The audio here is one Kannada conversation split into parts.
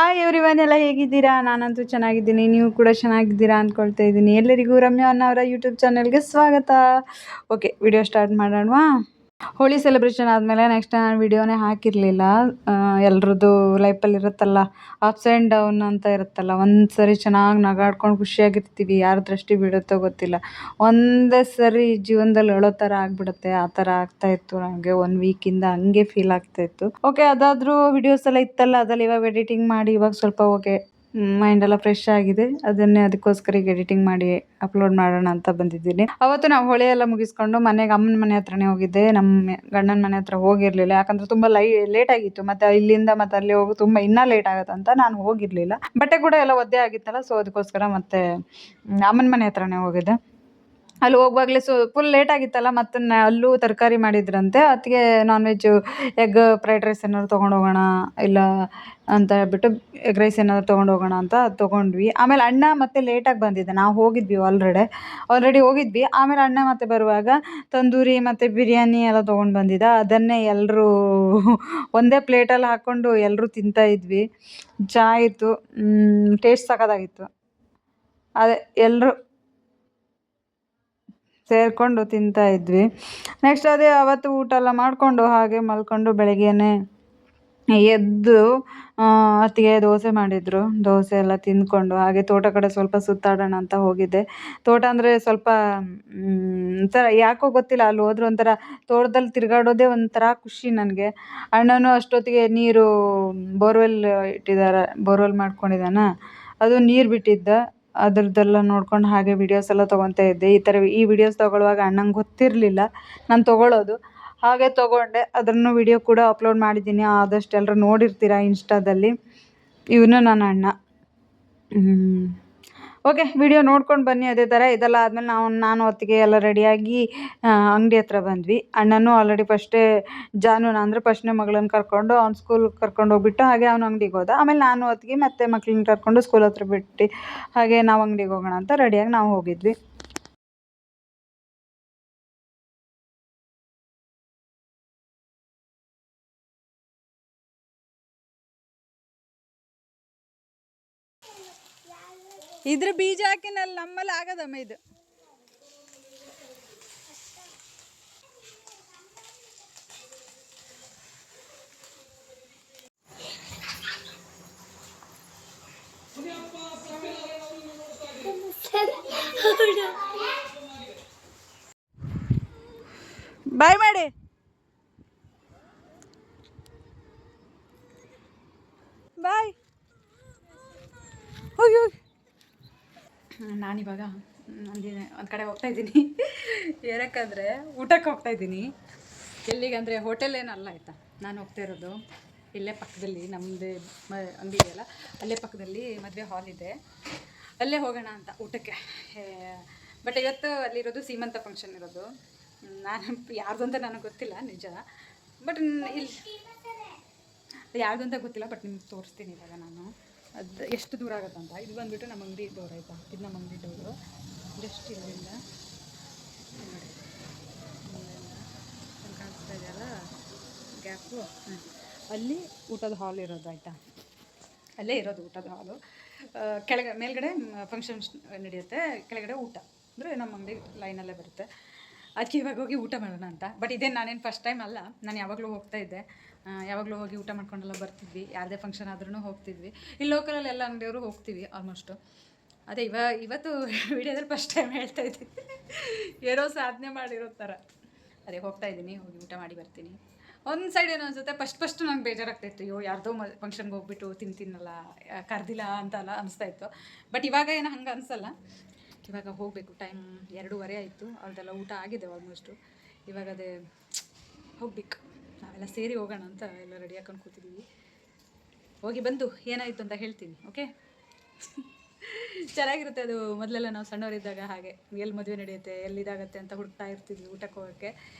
ಹಾಯ್ ಎವ್ರಿವನ್, ಎಲ್ಲ ಹೇಗಿದ್ದೀರಾ? ನಾನಂತೂ ಚೆನ್ನಾಗಿದ್ದೀನಿ, ನೀವು ಕೂಡ ಚೆನ್ನಾಗಿದ್ದೀರಾ ಅಂದ್ಕೊಳ್ತಾ ಇದ್ದೀನಿ. ಎಲ್ಲರಿಗೂ ರಮ್ಯಾ ಅವರ ಯೂಟ್ಯೂಬ್ ಚಾನಲ್ಗೆ ಸ್ವಾಗತ. ಓಕೆ, ವಿಡಿಯೋ ಸ್ಟಾರ್ಟ್ ಮಾಡೋಣವಾ? ಹೋಳಿ ಸೆಲೆಬ್ರೇಷನ್ ಆದಮೇಲೆ ನೆಕ್ಸ್ಟ್ ನಾನು ವಿಡಿಯೋನೇ ಹಾಕಿರಲಿಲ್ಲ. ಎಲ್ರದ್ದು ಲೈಫಲ್ಲಿ ಇರುತ್ತಲ್ಲ, ಅಪ್ಸ್ ಆ್ಯಂಡ್ ಡೌನ್ ಅಂತ ಇರುತ್ತಲ್ಲ. ಒಂದು ಸರಿ ಚೆನ್ನಾಗಿ ನಗಾಡ್ಕೊಂಡು ಖುಷಿಯಾಗಿರ್ತೀವಿ, ಯಾರ ದೃಷ್ಟಿ ಬೀಳುತ್ತೋ ಗೊತ್ತಿಲ್ಲ. ಒಂದೇ ಸರಿ ಜೀವನದಲ್ಲಿ ಅಳೋ ಥರ ಆಗಿಬಿಡುತ್ತೆ. ಆ ಥರ ಆಗ್ತಾಯಿತ್ತು ನನಗೆ 1 ವೀಕಿಂದ, ಹಂಗೆ ಫೀಲ್ ಆಗ್ತಾಯಿತ್ತು. ಓಕೆ, ಅದಾದರೂ ವಿಡಿಯೋಸ್ ಎಲ್ಲ ಇತ್ತಲ್ಲ, ಅದ್ರಲ್ಲಿ ಇವಾಗ ಎಡಿಟಿಂಗ್ ಮಾಡಿ ಇವಾಗ ಸ್ವಲ್ಪ ಓಕೆ ಮೈಂಡೆಲ್ಲ ಫ್ರೆಶ್ ಆಗಿದೆ. ಅದಕ್ಕೋಸ್ಕರ ಈಗ ಎಡಿಟಿಂಗ್ ಮಾಡಿ ಅಪ್ಲೋಡ್ ಮಾಡೋಣ ಅಂತ ಬಂದಿದ್ದೀನಿ. ಅವತ್ತು ನಾವು ಹೊಳೆ ಎಲ್ಲ ಮುಗಿಸ್ಕೊಂಡು ಮನೆಗೆ ಅಮ್ಮನ ಮನೆ ಹತ್ರನೇ ಹೋಗಿದ್ದೆ. ನಮ್ಮ ಗಂಡನ ಮನೆ ಹತ್ರ ಹೋಗಿರಲಿಲ್ಲ, ಯಾಕಂದರೆ ತುಂಬ ಲೇಟ್ ಆಗಿತ್ತು. ಮತ್ತು ಇಲ್ಲಿಂದ ಮತ್ತು ಅಲ್ಲಿ ಹೋಗಿ ತುಂಬ ಇನ್ನೂ ಲೇಟ್ ಆಗುತ್ತೆ ಅಂತ ನಾನು ಹೋಗಿರಲಿಲ್ಲ. ಬಟ್ಟೆ ಕೂಡ ಎಲ್ಲ ಒದ್ದೆ ಆಗಿತ್ತಲ್ಲ, ಸೊ ಅದಕ್ಕೋಸ್ಕರ ಮತ್ತೆ ಅಮ್ಮನ ಮನೆ ಹತ್ರನೇ ಹೋಗಿದ್ದೆ. ಅಲ್ಲಿ ಹೋಗುವಾಗಲೇ ಫುಲ್ ಲೇಟ್ ಆಗಿತ್ತಲ್ಲ, ಮತ್ತು ಅಲ್ಲೂ ತರಕಾರಿ ಮಾಡಿದ್ರಂತೆ. ಅದಕ್ಕೆ non veg egg fried rice ಏನಾದ್ರು ತೊಗೊಂಡು ಹೋಗೋಣ ಇಲ್ಲ ಅಂತ ಹೇಳ್ಬಿಟ್ಟು ಎಗ್ ರೈಸ್ ಏನಾದ್ರು ತೊಗೊಂಡು ಹೋಗೋಣ ಅಂತ ತೊಗೊಂಡ್ವಿ. ಆಮೇಲೆ ಅಣ್ಣ ಮತ್ತೆ ಲೇಟಾಗಿ ಬಂದಿದ್ದೆ. ನಾವು ಹೋಗಿದ್ವಿ ಆಲ್ರೆಡಿ ಹೋಗಿದ್ವಿ. ಆಮೇಲೆ ಅಣ್ಣ ಮತ್ತೆ ಬರುವಾಗ ತಂದೂರಿ ಮತ್ತು ಬಿರಿಯಾನಿ ಎಲ್ಲ ತೊಗೊಂಡು ಬಂದಿದ್ದ. ಅದನ್ನೇ ಎಲ್ಲರೂ ಒಂದೇ ಪ್ಲೇಟಲ್ಲಿ ಹಾಕ್ಕೊಂಡು ಎಲ್ಲರೂ ತಿಂತಾಯಿದ್ವಿ. ಚೆನ್ನಾಗಿತ್ತು, ಟೇಸ್ಟ್ ಸಖತ್ತಾಗಿತ್ತು. ಅದೇ ಎಲ್ಲರೂ ಸೇರಿಕೊಂಡು ತಿಂತಾಯಿದ್ವಿ. ನೆಕ್ಸ್ಟ್ ಅದೇ ಅವತ್ತು ಊಟ ಎಲ್ಲ ಮಾಡಿಕೊಂಡು ಹಾಗೆ ಮಲ್ಕೊಂಡು ಬೆಳಗ್ಗೆನೇ ಎದ್ದು ಅತ್ತಿಗೆ ದೋಸೆ ಮಾಡಿದರು. ದೋಸೆ ಎಲ್ಲ ತಿಂದ್ಕೊಂಡು ಹಾಗೆ ತೋಟ ಕಡೆ ಸ್ವಲ್ಪ ಸುತ್ತಾಡೋಣ ಅಂತ ಹೋಗಿದ್ದೆ. ತೋಟ ಅಂದರೆ ಸ್ವಲ್ಪ ಒಂಥರ ಯಾಕೋ ಗೊತ್ತಿಲ್ಲ, ಅಲ್ಲಿ ಹೋದ್ರೆ ಒಂಥರ ತೋಟದಲ್ಲಿ ತಿರುಗಾಡೋದೇ ಒಂಥರ ಖುಷಿ ನನಗೆ. ಅಣ್ಣನೂ ಅಷ್ಟೊತ್ತಿಗೆ ನೀರು ಬೋರ್ವೆಲ್ ಮಾಡ್ಕೊಂಡಿದ್ದಾನ, ಅದು ನೀರು ಬಿಟ್ಟಿದ್ದ. ಅದ್ರದ್ದೆಲ್ಲ ನೋಡ್ಕೊಂಡು ಹಾಗೆ ವೀಡಿಯೋಸ್ ಎಲ್ಲ ತೊಗೊತಾ ಇದ್ದೆ. ಈ ವಿಡಿಯೋಸ್ ತೊಗೊಳ್ಳುವಾಗ ಅಣ್ಣಂಗೆ ಗೊತ್ತಿರಲಿಲ್ಲ ನಾನು ತೊಗೊಳ್ಳೋದು. ಹಾಗೆ ತೊಗೊಂಡೆ, ಅದನ್ನು ವಿಡಿಯೋ ಕೂಡ ಅಪ್ಲೋಡ್ ಮಾಡಿದ್ದೀನಿ. ಆದಷ್ಟು ಎಲ್ಲರೂ ನೋಡಿರ್ತೀರ ಇನ್ಸ್ಟಾದಲ್ಲಿ. ಇವನು ನನ್ನ ಅಣ್ಣ. ಓಕೆ, ವಿಡಿಯೋ ನೋಡ್ಕೊಂಡು ಬನ್ನಿ. ಅದೇ ಥರ ಇದೆಲ್ಲ ಆದಮೇಲೆ ನಾನು ಹೊತ್ತಿಗೆ ಎಲ್ಲ ರೆಡಿಯಾಗಿ ಅಂಗಡಿ ಹತ್ರ ಬಂದ್ವಿ. ಅಣ್ಣನೂ ಆಲ್ರೆಡಿ ಜಾನುನ ಅಂದರೆ ಫಸ್ಟ್ನೇ ಮಗಳನ್ನ ಕರ್ಕೊಂಡು ಅವ್ನು ಸ್ಕೂಲ್ಗೆ ಕರ್ಕೊಂಡು ಹೋಗ್ಬಿಟ್ಟು ಹಾಗೆ ಅವನು ಅಂಗಡಿಗೆ ಹೋದ. ಆಮೇಲೆ ನಾನು ಹೊತ್ತಿಗೆ ಮತ್ತೆ ಮಕ್ಳನ್ನ ಕರ್ಕೊಂಡು ಸ್ಕೂಲ್ ಹತ್ರ ಬಿಟ್ಟು ಹಾಗೆ ನಾವು ಅಂಗಡಿಗೆ ಹೋಗೋಣ ಅಂತ ರೆಡಿಯಾಗಿ ನಾವು ಹೋಗಿದ್ವಿ. ಇದ್ರ ಬೀಜ ಹಾಕಿನಲ್ಲಿ ನಮ್ಮಲ್ಲಿ ಆಗದಮ್ಮ ಇದು. ಬಾಯ್ ಮಾಡಿ. ಬಾಯ್. ಹೋಗಿ ನಾನಿವಾಗ ಒಂದು ಕಡೆ ಹೋಗ್ತಾಯಿದ್ದೀನಿ. ಏನಕ್ಕಂದರೆ ಊಟಕ್ಕೆ ಹೋಗ್ತಾಯಿದ್ದೀನಿ. ಎಲ್ಲಿಗಂದರೆ ಹೋಟೆಲ್ ಏನಲ್ಲ ಆಯಿತಾ, ನಾನು ಹೋಗ್ತಾ ಇರೋದು ಇಲ್ಲೇ ಪಕ್ಕದಲ್ಲಿ ನಮ್ಮದೇ ಅಂಗಡಿ ಇದೆಯಲ್ಲ, ಅಲ್ಲೇ ಪಕ್ಕದಲ್ಲಿ ಮದುವೆ ಹಾಲ್ ಇದೆ, ಅಲ್ಲೇ ಹೋಗೋಣ ಅಂತ ಊಟಕ್ಕೆ. ಬಟ್ ಇವತ್ತು ಅಲ್ಲಿರೋದು ಸೀಮಂತ ಫಂಕ್ಷನ್ ಇರೋದು. ನಾನು ಯಾರ್ದು ಅಂತ ನನಗೆ ಗೊತ್ತಿಲ್ಲ ನಿಜ, ಬಟ್ ಇಲ್ಲಿ ಯಾರ್ದು ಅಂತ ಗೊತ್ತಿಲ್ಲ. ಬಟ್ ನಿಮ್ಗೆ ತೋರಿಸ್ತೀನಿ ಇವಾಗ ನಾನು ಅದು ಎಷ್ಟು ದೂರ ಆಗುತ್ತಂತ. ಇದು ಬಂದುಬಿಟ್ಟು ನಮ್ಮ ಅಂಗಡಿ ಡೋರ್ ಆಯಿತಾ, ಇದು ನಮ್ಮ ಅಂಗಡಿ ಡೋರು. ಜಸ್ಟ್ ಇಲ್ಲಿಂದ ನೋಡಿ, ಕಾಣಿಸ್ತಾ ಇದೆಯಲ್ಲ ಗ್ಯಾಪು, ಅಲ್ಲಿ ಊಟದ ಹಾಲ್ ಇರೋದು ಆಯಿತಾ. ಅಲ್ಲೇ ಇರೋದು ಊಟದ ಹಾಲು. ಮೇಲ್ಗಡೆ ಫಂಕ್ಷನ್ಸ್ ನಡೆಯುತ್ತೆ, ಕೆಳಗಡೆ ಊಟ ಅಂದರೆ ನಮ್ಮ ಅಂಗಡಿ ಲೈನಲ್ಲೇ ಬರುತ್ತೆ. ಅದಕ್ಕೆ ಇವಾಗ ಹೋಗಿ ಊಟ ಮಾಡೋಣ ಅಂತ. ಬಟ್ ಇದೇನು ನಾನೇನು ಫಸ್ಟ್ ಟೈಮ್ ಅಲ್ಲ, ನಾನು ಯಾವಾಗಲೂ ಹೋಗ್ತಾಯಿದ್ದೆ. ಯಾವಾಗಲೂ ಹೋಗಿ ಊಟ ಮಾಡ್ಕೊಂಡೆಲ್ಲ ಬರ್ತಿದ್ವಿ. ಯಾರದೇ ಫಂಕ್ಷನ್ ಆದ್ರೂ ಹೋಗ್ತಿದ್ವಿ. ಇಲ್ಲಿ ಲೋಕಲಲ್ಲಿ ಎಲ್ಲ ಅಂಗಡಿಯವರು ಹೋಗ್ತೀವಿ ಆಲ್ಮೋಸ್ಟು. ಅದೇ ಇವತ್ತು ವೀಡಿಯೋದಲ್ಲಿ ಫಸ್ಟ್ ಟೈಮ್ ಹೇಳ್ತಾಯಿದ್ದೀನಿ, ಏನೋ ಸಾಧನೆ ಮಾಡಿರೋ ಥರ. ಅದೇ ಹೋಗ್ತಾಯಿದ್ದೀನಿ, ಹೋಗಿ ಊಟ ಮಾಡಿ ಬರ್ತೀನಿ. ಒಂದು ಸೈಡ್ ಏನೋ ಅನಿಸುತ್ತೆ, ಫಸ್ಟ್ ನಂಗೆ ಬೇಜಾರಾಗ್ತಾಯಿತ್ತು, ಅಯ್ಯೋ ಯಾರ್ದೋ ಫಂಕ್ಷನ್ಗೆ ಹೋಗ್ಬಿಟ್ಟು ತಿಂತೀನಲ್ಲ, ಕರೆದಿಲ್ಲ ಅಂತೆಲ್ಲ ಅನಿಸ್ತಾಯಿತ್ತು. ಬಟ್ ಇವಾಗ ಏನೋ ಹಂಗೆ ಅನಿಸಲ್ಲ. ಇವಾಗ ಹೋಗಬೇಕು. ಟೈಮ್ 2:30 ಆಯಿತು. ಅವ್ರದ್ದೆಲ್ಲ ಊಟ ಆಗಿದೆ ಆಲ್ಮೋಸ್ಟು. ಇವಾಗ ಅದೇ ಹೋಗ್ಬೇಕು. ನಾವೆಲ್ಲ ಸೇರಿ ಹೋಗೋಣ ಅಂತ ಎಲ್ಲ ರೆಡಿ ಹಾಕೊಂಡು ಕೂತಿದ್ದೀವಿ. ಹೋಗಿ ಬಂದು ಏನಾಯಿತು ಅಂತ ಹೇಳ್ತೀನಿ. ಓಕೆ, ಚೆನ್ನಾಗಿರುತ್ತೆ ಅದು. ಮೊದಲೆಲ್ಲ ನಾವು ಸಣ್ಣವರಿದ್ದಾಗ ಹಾಗೆ ಎಲ್ಲಿ ಮದುವೆ ನಡೆಯುತ್ತೆ, ಎಲ್ಲಿದಾಗತ್ತೆ ಅಂತ ಹುಡುಕ್ತಾ ಇರ್ತಿದ್ವಿ ಊಟಕ್ಕೆ ಹೋಗೋಕ್ಕೆ.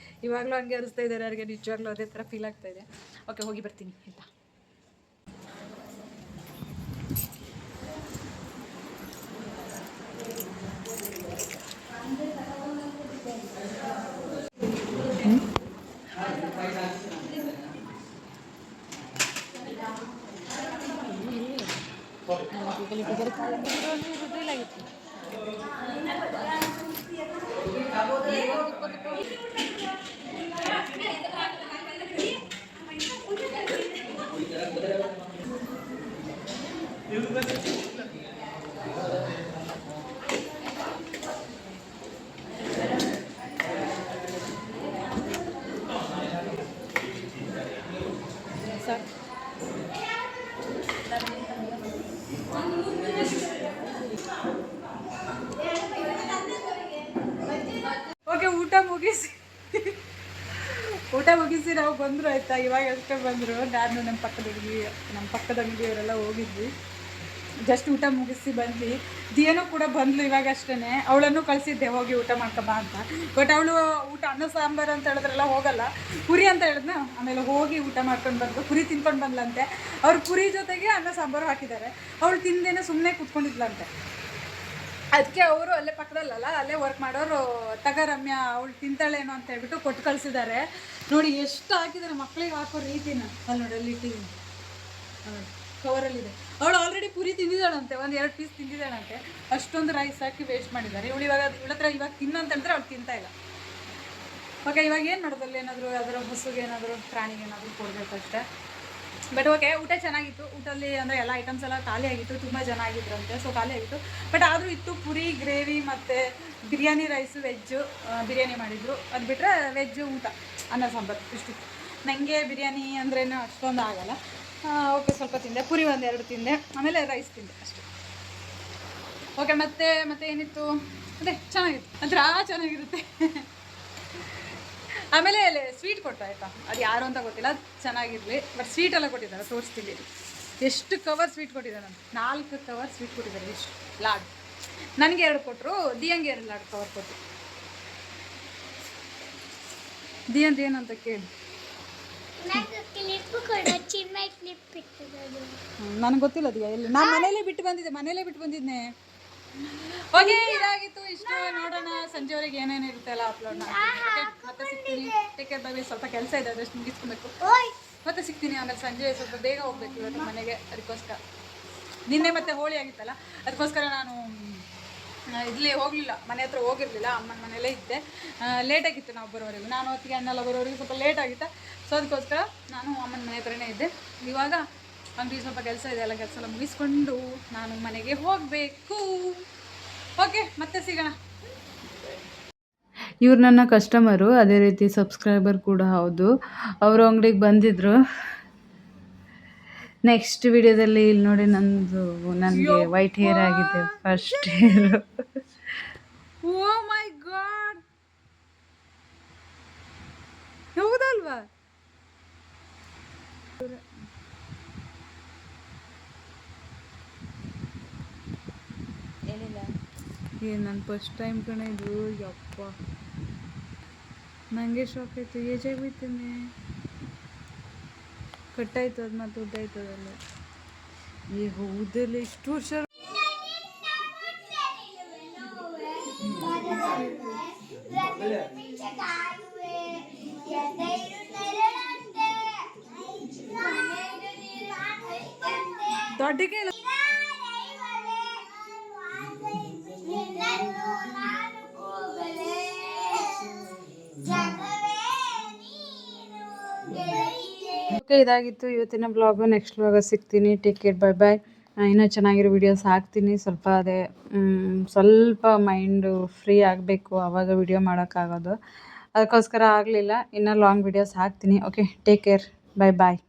ಇವಾಗಲೂ ಹಂಗೆ ಅನಿಸ್ತಾ ಇದೆ ನನಗೆ, ನಿಜವಾಗ್ಲೂ ಅದೇ ಥರ ಫೀಲ್ ಆಗ್ತಾಯಿದೆ. ಓಕೆ, ಹೋಗಿ ಬರ್ತೀನಿ ಆಯಿತಾ. ಓಕೆ, ಊಟ ಮುಗಿಸಿ ನಾವು ಬಂದರು ಆಯಿತಾ. ಇವಾಗ ಅಷ್ಟೇ ಬಂದರು. ನಾನು ನಮ್ಮ ಪಕ್ಕದ ಅಂಗಡಿಯವರೆಲ್ಲ ಹೋಗಿದ್ವಿ. ಜಸ್ಟ್ ಊಟ ಮುಗಿಸಿ ಬಂದ್ವಿ. ದಿಯನೂ ಕೂಡ ಬಂದ್ಲು ಇವಾಗ ಅಷ್ಟೇ. ಅವಳನ್ನು ಕಳಿಸಿದ್ದೆ ಹೋಗಿ ಊಟ ಮಾಡ್ಕೊಬಾ ಅಂತ. ಬಟ್ ಅವಳು ಊಟ ಅನ್ನ ಸಾಂಬಾರು ಅಂತ ಹೇಳಿದ್ರೆಲ್ಲ ಹೋಗಲ್ಲ, ಪುರಿ ಅಂತ ಹೇಳಿದ್ನ. ಆಮೇಲೆ ಹೋಗಿ ಊಟ ಮಾಡ್ಕೊಂಡು ಬಂದು ಪುರಿ ತಿನ್ಕೊಂಡು ಬಂದ್ಲಂತೆ. ಅವ್ರು ಪುರಿ ಜೊತೆಗೆ ಅನ್ನ ಸಾಂಬಾರು ಹಾಕಿದ್ದಾರೆ. ಅವಳು ತಿಂದೇನೆ ಸುಮ್ಮನೆ ಕೂತ್ಕೊಂಡಿದ್ಲಂತೆ. ಅದಕ್ಕೆ ಅವರು ಅಲ್ಲೇ ಪಕ್ಕದಲ್ಲಲ್ಲ, ಅಲ್ಲೇ ವರ್ಕ್ ಮಾಡೋರು ರಮ್ಯಾ ಅವಳು ತಿಂತಾಳೇನೋ ಅಂತ ಹೇಳ್ಬಿಟ್ಟು ಕೊಟ್ಟು ಕಳಿಸಿದ್ದಾರೆ. ನೋಡಿ ಎಷ್ಟು ಹಾಕಿದ್ದಾರೆ ಮಕ್ಕಳಿಗೆ ಹಾಕೋ ರೀತಿನ. ಅಲ್ಲಿ ನೋಡಿ, ಅಲ್ಲಿ ಇಟ್ಟಿದ್ದೀನಿ, ಕವರಲ್ಲಿದೆ. ಅವಳು ಆಲ್ರೆಡಿ ಪುರಿ ತಿಂದಿದ್ದಾಳಂತೆ, 1-2 ಪೀಸ್ ತಿಂದಿದ್ದಾಳಂತೆ. ಅಷ್ಟೊಂದು ರೈಸ್ ಹಾಕಿ ವೇಸ್ಟ್ ಮಾಡಿದ್ದಾರೆ. ಇವಳು ಇವಳ ಹತ್ರ ಇವಾಗ ತಿನ್ನು ಅಂತ ಹೇಳಿದ್ರೆ ಅವಳು ತಿಂತಾ ಇಲ್ಲ. ಓಕೆ, ಇವಾಗ ಏನು ಮಾಡೋದಲ್ಲಿ ಏನಾದರೂ ಅದರ ಹಸುಗೆ ಏನಾದರೂ ಪ್ರಾಣಿಗೆ ಏನಾದರೂ ಕೊಡಬೇಕಷ್ಟೆ. ಬಟ್ ಓಕೆ, ಊಟ ಚೆನ್ನಾಗಿತ್ತು. ಊಟದಲ್ಲಿ ಅಂದರೆ ಎಲ್ಲ ಐಟಮ್ಸ್ ಎಲ್ಲ ಖಾಲಿ ಆಗಿತ್ತು. ತುಂಬ ಜನ ಆಗಿದ್ರಂತೆ, ಸೊ ಖಾಲಿ ಆಗಿತ್ತು. ಬಟ್ ಆದರೂ ಇತ್ತು ಪುರಿ, ಗ್ರೇವಿ ಮತ್ತು ಬಿರಿಯಾನಿ ರೈಸು, ವೆಜ್ಜು ಬಿರಿಯಾನಿ ಮಾಡಿದರು. ಅದು ಬಿಟ್ಟರೆ ವೆಜ್ಜು ಊಟ, ಅನ್ನ ಸಾಂಬಾರು ಇಷ್ಟಿತ್ತು. ನನಗೆ ಬಿರಿಯಾನಿ ಅಂದ್ರೇನು ಅಷ್ಟೊಂದು ಆಗೋಲ್ಲ. ಓಕೆ, ಸ್ವಲ್ಪ ತಿಂದೆ, ಪುರಿ 1-2 ತಿಂದೆ, ಆಮೇಲೆ ರೈಸ್ ತಿಂದೆ ಅಷ್ಟೇ. ಓಕೆ, ಮತ್ತೆ ಏನಿತ್ತು ಅದೇ ಚೆನ್ನಾಗಿತ್ತು, ಒಂಥರ ಚೆನ್ನಾಗಿರುತ್ತೆ. ಆಮೇಲೆ ಸ್ವೀಟ್ ಕೊಟ್ಟು ಆಯಿತಾ, ಅದು ಯಾರು ಅಂತ ಗೊತ್ತಿಲ್ಲ, ಅದು ಚೆನ್ನಾಗಿರಲಿ. ಬಟ್ ಸ್ವೀಟೆಲ್ಲ ಕೊಟ್ಟಿದ್ದಾರೆ, ತೋರಿಸ್ತೀನಿ ಎಷ್ಟು ಕವರ್ ಸ್ವೀಟ್ ಕೊಟ್ಟಿದ್ದಾರೆ. ನಾನು 4 ಕವರ್ ಸ್ವೀಟ್ ಕೊಟ್ಟಿದ್ದಾರೆ. ಎಷ್ಟು ಲಾಡು, ನನಗೆ 2 ಕೊಟ್ಟರು, ದಿಯಂಗೆ 2 ಲಾಡು ಕವರ್ ಕೊಟ್ಟರು. ದಿಯಂದು ಏನಂತ ಕೇಳಿ. ನನಗೆ ಗೊತ್ತಿಲ್ಲ ದಿಯಾ ಎಲ್ಲಿ. ನಾನು ಮನೇಲೇ ಬಿಟ್ಟು ಬಂದಿದ್ದೆ. ಓಕೆ, ಇದಾಗಿತ್ತು ಇಷ್ಟು. ನೋಡೋಣ ಸಂಜೆವರೆಗೆ ಏನೇನು ಇರುತ್ತೆ ಎಲ್ಲ ಅಪ್ಲೋಡ್ ಮಾಡ್ತೀನಿ. ಮತ್ತೆ ಸಿಗ್ತೀನಿ. Take care, by. ಸ್ವಲ್ಪ ಕೆಲಸ ಇದೆ, ಅದಷ್ಟು ಮುಗಿಸ್ಕೊಬೇಕು. ಮತ್ತೆ ಸಿಗ್ತೀನಿ. ಆಮೇಲೆ ಸಂಜೆ ಸ್ವಲ್ಪ ಬೇಗ ಹೋಗ್ಬೇಕು ಇವತ್ತು ಮನೆಗೆ. ಅದಕ್ಕೋಸ್ಕರ ನಿನ್ನೆ ಮತ್ತೆ ಹೋಳಿ ಆಗಿತ್ತಲ್ಲ, ಅದಕ್ಕೋಸ್ಕರ ನಾನು ಇಲ್ಲಿ ಹೋಗಲಿಲ್ಲ, ಮನೆ ಹತ್ರ ಹೋಗಿರಲಿಲ್ಲ. ಅಮ್ಮನ ಮನೇಲೇ ಇದ್ದೆ. ಲೇಟಾಗಿತ್ತು ನಾವು ಬರೋವರೆಗೂ. ನಾನು ಹೊತ್ತಿಗೆ ಅಣ್ಣೆಲ್ಲ ಬರೋವರೆಗೂ ಸ್ವಲ್ಪ ಲೇಟ್ ಆಗಿತ್ತು. ಸೊ ಅದಕ್ಕೋಸ್ಕರ ನಾನು ಅಮ್ಮನ ಮನೆ ಹತ್ರನೇ ಇದ್ದೆ. ಇವಾಗ ಅಂಗಡಿ ಸ್ವಲ್ಪ ಕೆಲಸ ಇದೆ, ಎಲ್ಲ ಕೆಲಸ ಎಲ್ಲ ಮುಗಿಸ್ಕೊಂಡು ನಾನು ಮನೆಗೆ ಹೋಗಬೇಕು. ಓಕೆ, ಮತ್ತೆ ಸಿಗೋಣ. ಇವ್ರು ನನ್ನ ಕಸ್ಟಮರು, ಅದೇ ರೀತಿ ಸಬ್ಸ್ಕ್ರೈಬರ್ ಕೂಡ ಹೌದು. ಅವರು ಅಂಗಡಿಗೆ ಬಂದಿದ್ದರು. ನೆಕ್ಸ್ಟ್ ವಿಡಿಯೋದಲ್ಲಿ ಇಲ್ಲಿ ನೋಡಿ, ನನಗೆ ವೈಟ್ ಹೇರ್ ಆಗಿದೆ, ಫಸ್ಟ್ ಹೇರ್. ಓ ಮೈ ಗಾಡ್, ಹೌದಲ್ವಾ? ಏನು ನನ್ನ ಫಸ್ಟ್ ಟೈಮ್ ಕಣ ಇದು. ಯಪ್ಪ, ನನಗೆ ಶಾಕ್ ಆಯಿತು. ಏಜಾಗೋಯ್ತೇನೆ. ಕಟ್ಟಾಯ್ತು ಅದು, ಮತ್ತು ಉದ್ದಾಯ್ತದಲ್ಲ. ಹೌದಲ್ಲ, ಇಷ್ಟು ವರ್ಷ. ದೊಡ್ಡ ಕೇಳ. ಓಕೆ, ಇದಾಗಿತ್ತು ಇವತ್ತಿನ ಬ್ಲಾಗು. ನೆಕ್ಸ್ಟ್ ಬ್ಲಾಗ ಸಿಗ್ತೀನಿ. Take care, bye bye. ಇನ್ನೂ ಚೆನ್ನಾಗಿರೋ ವೀಡಿಯೋಸ್ ಹಾಕ್ತೀನಿ. ಸ್ವಲ್ಪ ಮೈಂಡು ಫ್ರೀ ಆಗಬೇಕು, ಆವಾಗ ವಿಡಿಯೋ ಮಾಡೋಕ್ಕಾಗೋದು. ಅದಕ್ಕೋಸ್ಕರ ಆಗಲಿಲ್ಲ. ಇನ್ನೂ ಲಾಂಗ್ ವೀಡಿಯೋಸ್ ಹಾಕ್ತೀನಿ. ಓಕೆ, ಟೇಕ್ ಕೇರ್, ಬೈ ಬಾಯ್.